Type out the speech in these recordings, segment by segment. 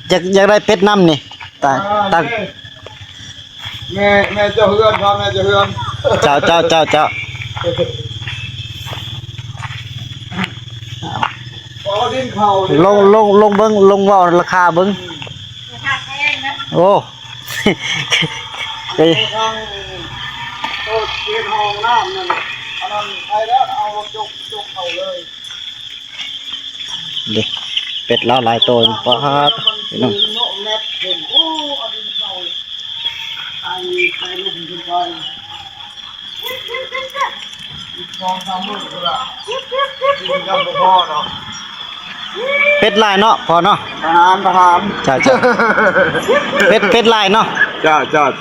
อยากได้เป็ดน้ำนี่ตั้งแม่เจ้าเฮือนครับแม่เจ้าเฮือนเจ้าพอดินเข่าลงเบิ้งลงว่าราคาเบิ้งราคาแพงนะโอ้ไปทางโต๊ะเตียงห้องน้ำนั่นอันนั้นไปแล้วเอาจกเข่าเลยเด็กเป็ดแล้วหลายตัวปะครับพี่น้องโอ้อดินเข่าไปลุ่มขึ้นไปมองทางมืดกูละดินกับพ่อเนาะเป็ดลายเนาะพอเนาะทหารจ้าเป็ดลายเนาะจ้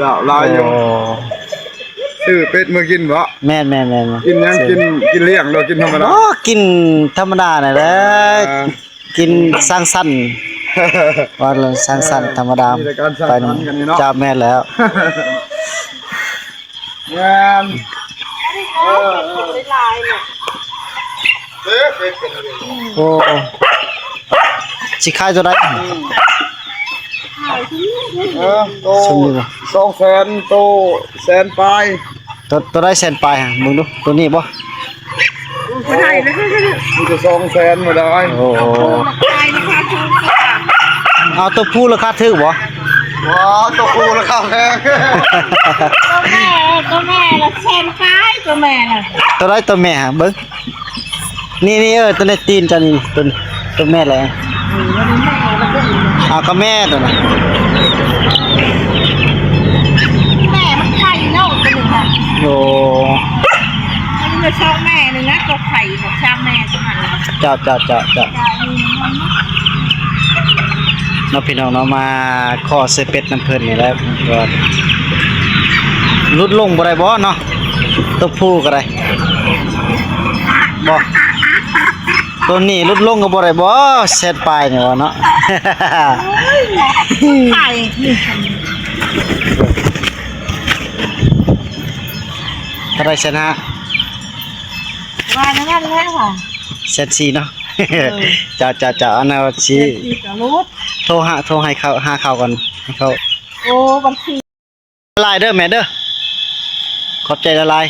าลายอยู่ซื้อเป็ดมากินบ่แม่นกินยังกินเลี้ยงหรือกินธรรมดาโอ้กินธรรมดาน่ะแหละกินสร้างสรรค์ว่าเราสร้างสรรค์ธรรมดาไปจ้าแม่แล้วงานลายเนี่ยเป็ดโอ้สิขายตัวใดโต200,000โต100,000ปลายตัวได้แสนปลายฮะมึงดูตัวนี้บ่ไม่ได้เลยมันจะ200,000มาได้โอ้ลายนะคะถูกเอาตัวผู้ราคาถูกบ่ว้าวตัวผู้ราคาแพงตัวแม่ละแสนปลายตัวแม่ละตัวได้ตัวแม่ฮะเบิ่งนี่ตัวในตีนจ้ะนี่ตัวแม่แหละก็แม่ตัวน่ะแม่มันไข่เน่าตัวหนึ่งค่ะโอ้มันจะชอบแม่หนึ่งนะตัวไข่กับชาแม่ตัวนั้นเจ้าน้องพี่น้องเนาะมาขอเซเป็ดน้ำเพิ่นนี่แหละก็ลุดลงบ่ได้บ่เนาะตัวผู้ก็ได้บ่ตัวนี้ลุดลงก็บ่ได้บ่เซตปลายนี่บ่เนาะไข่ถ้าได้ชนะว่านั่นแหละค่ะเซต4เนาะจ้าอันนั้นสิโทรให้เขาหาเขาก่อนให้เขาโอ้บัญชีลายเด้อแม่เด้อขอบใจละลาย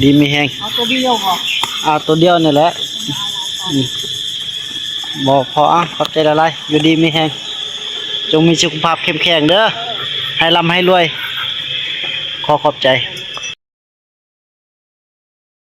ดีมีแฮงเอาตัวเดียวบ่เอาตัวเดียวนี่แหละบอกพอขอบใจละลายอยู่ดีมีแฮงจงมีสุขภาพเข้มแข็งเด้อให้ร่ำให้รวยขอบใจ